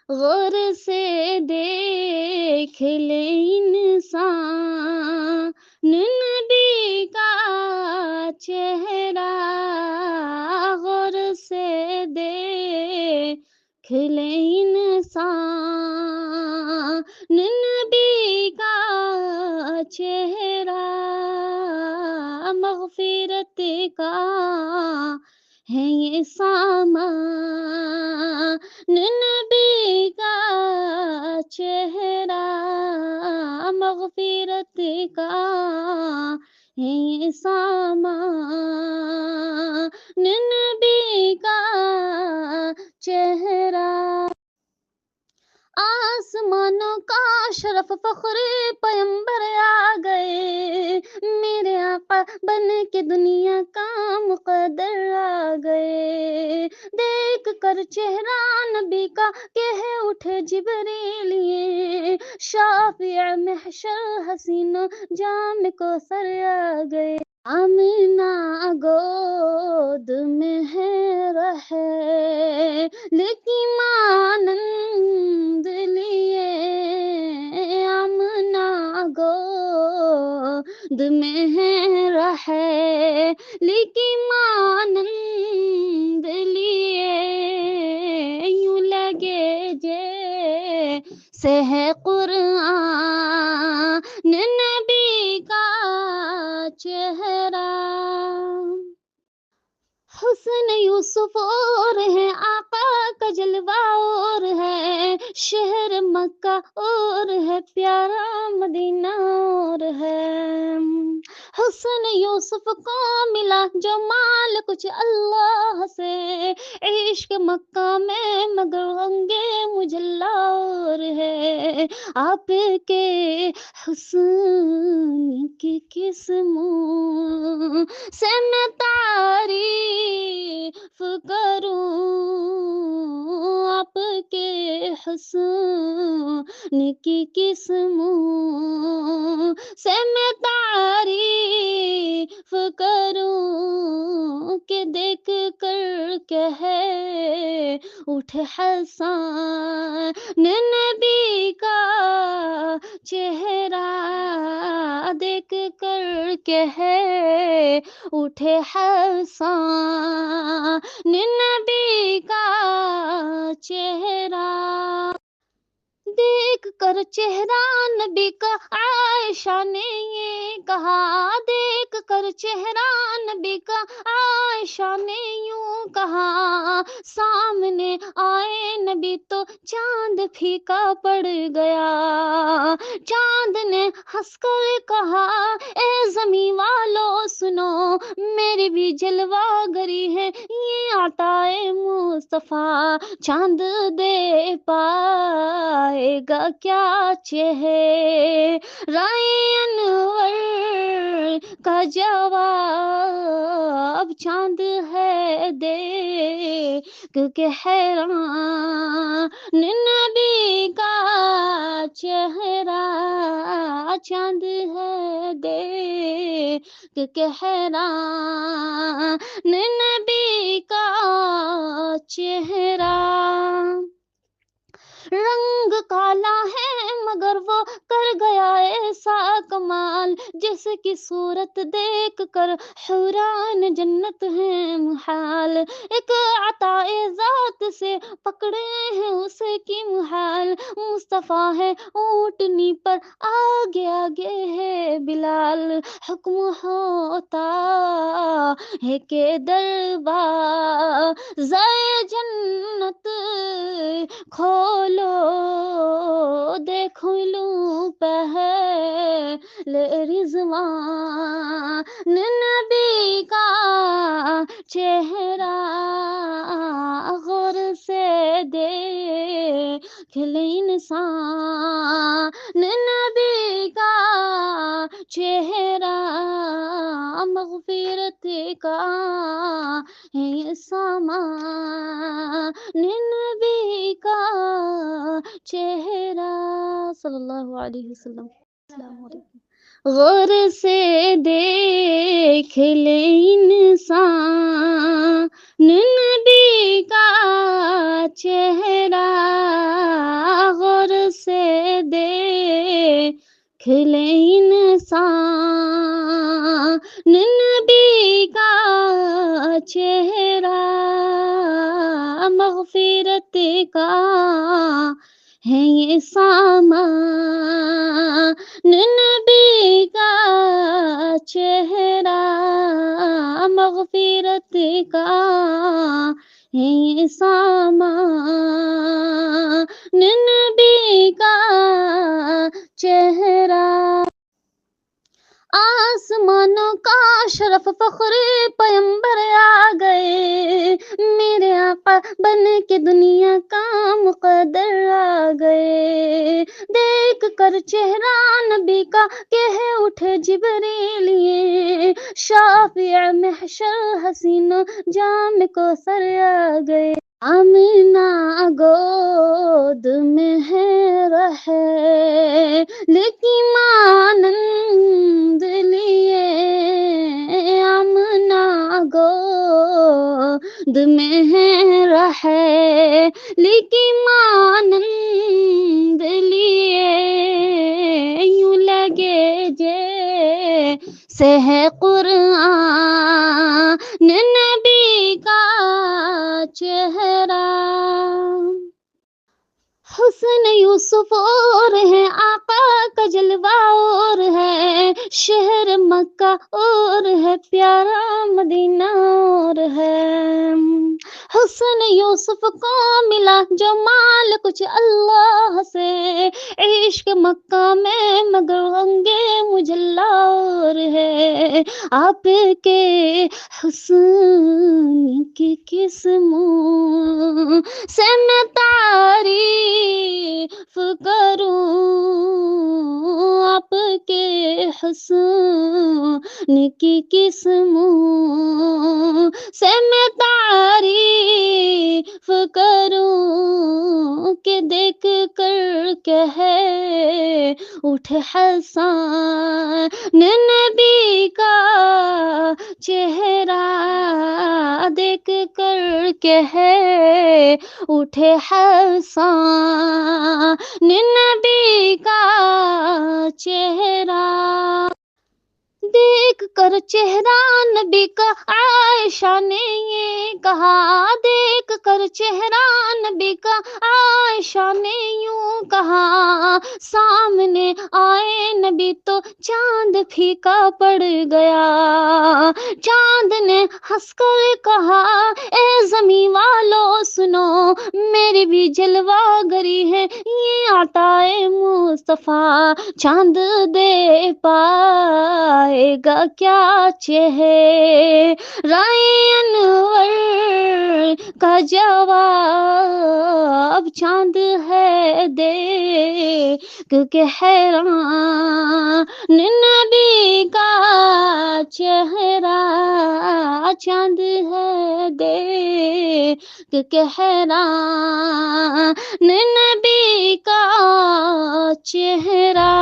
غور سے دیکھ لے انسان نبی کا چہرہ، غور سے دیکھ لے انسان نبی کا چہرہ، مغفرت کا ہے یہ سامان نبی کا چہرہ، مغفرت کا ہے یہ سامان نبی کا چہرہ۔ آسمانوں کا شرف فخر پیمبر آ گئے، میرے آقا بن کے دنیا کا مقدر آ گئے، دیکھ کر چہرہ نبی کا کہہ اٹھے جبریل یہ، شافع محشر حسینوں جام کو سر آ گئے، آمینہ گود میں ہے رہے لیکن مانند لیے، آمنہ گود میں ہے رہے لیکن مانند لیے، یوں لگے جیسے ہے قرآن نبی کا چہرہ، حسن یوسف اور ہے آقا کا جلوہ اور ہے، شہر مکہ اور ہے پیارا مدینہ اور ہے، حسن یوسف کو ملا جو مال کچھ اللہ سے، عشق مکہ میں مگر رنگے مجلا اور ہے، آپ کے حسن کی قسموں سے میں تعریف کروں، آپ کے حسن کی قسموں سے میں تعریف کروں، کہ دیکھ کر کہے اٹھے حسن نبی کا چہرہ، دیکھ کر کہے اٹھے حسن نبی کا چہرہ، دیکھ کر چہرہ نبی کا عائشہ نے یہ کہا، دیکھ کر چہرہ نبی کا عائشہ نے یوں کہا، سامنے آئے نبی تو چاند پھیکا پڑ گیا، چاند نے ہنس کر کہا اے زمین والو سنو، میری بھی جلوہ گری ہے یہ عطائے مصطفیٰ، چاند دے پائے گا کیا چہرہ انور کا جواب، چاند ہے دیکھ کے حیران نبی کا چہرہ، چاند ہے دیکھ کے حیران نبی کا چہرہ، رنگ کالا ہے مگر وہ کر گیا ایسا کمال، جس کی صورت دیکھ کر حوران جنت ہے محال، ایک عطائے ذات سے پکڑے ہیں اس کی محال، مصطفیٰ ہے اونٹنی پر آگے آگے ہے بلال، حکم ہوتا ہے کہ دروازہ جنت کھولو، دیکھو لوں پہلے رضوان نبی کا چہرہ، غور سے دیکھ لے انسان نبی کا چہرہ، مغفرت کا ہے یہ سامان نبی کا چہرہ، صلی اللہ علیہ وسلم۔ السلام علیکم۔ غور سے دیکھ لے انسان نبی کا چہرہ، کھلے انسان نبی کا چہرہ، مغفرت کا ہے یہ سامان، نبی کا چہرہ، مغفرت کا ہے یہ سامان، نبی کا چہرہ۔ آسمانوں کا شرف فخر پیمبر آ گئے، میرے آقا بن کے دنیا کا مقدر آ گئے، دیکھ کر چہرہ نبی کا کہہ اٹھے جبریل یہ، شافع محشر حسینوں جام کوثر آ گئے، آمینہ گود میں ہے رہے لیکن مانند لیے، آمنہ گود میں ہے رہے لیکن مانند لیے، یوں لگے جیسے ہے قرآن نبی کا چہرہ، حسن یوسف اور ہے آقا کا جلوہ اور ہے، شہر مکہ اور ہے پیارا مدینہ اور ہے، حسن یوسف کو ملا جو مال کچھ اللہ سے، عشق مکہ میں مگر رنگے مجلا اور ہے، آپ کے حسن کی قسموں سے میں تعریف کروں، آپ کے حسن کی قسموں سے میں تعریف کروں، کہ دیکھ کر کہے اٹھے حسن نبی کا چہرہ، دیکھ کر کہے اٹھے حسن نبی کا چہرہ، دیکھ کر چہرہ نبی کا عائشہ نے یہ کہا، دیکھ کر چہرہ نبی کا عائشہ نے یوں کہا، سامنے آئے نبی تو چاند پھیکا پڑ گیا، چاند نے ہنس کر کہا اے زمیں والو سنو، میری بھی جلوہ گری ہے یہ عطائے مصطفیٰ، چاند دے پائے گا کیا چہرہ انور کا جواب، چاند ہے دیکھ کے حیران نبی کا چہرہ، چاند ہے دیکھ کے حیران نبی کا چہرہ،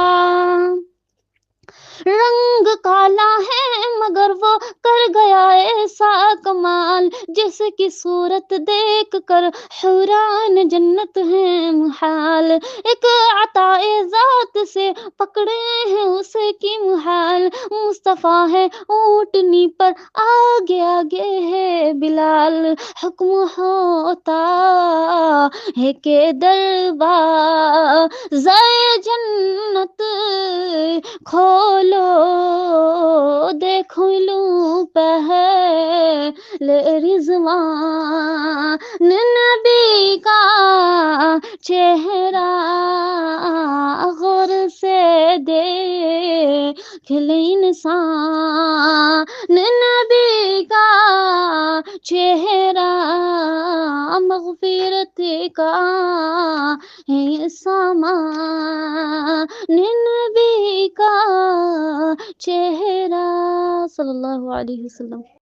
رنگ کالا ہے مگر وہ کر گیا ایسا کمال، جس کی صورت دیکھ کر حوران جنت ہے محال، ایک عطا ذات سے پکڑے ہیں اس کی محال، مصطفیٰ ہے اونٹنی پر آگے آگے ہے بلال، حکم ہوتا ہے کہ دروازہ جنت کھولو، دیکھ لوں پہلے رضوان نبی کا چہرہ، غور سے دیکھ لے انسان نبی کا چہرہ، مغفرت کا ہے یہ سامان نبی کا چہرہ، صلی اللہ علیہ وسلم۔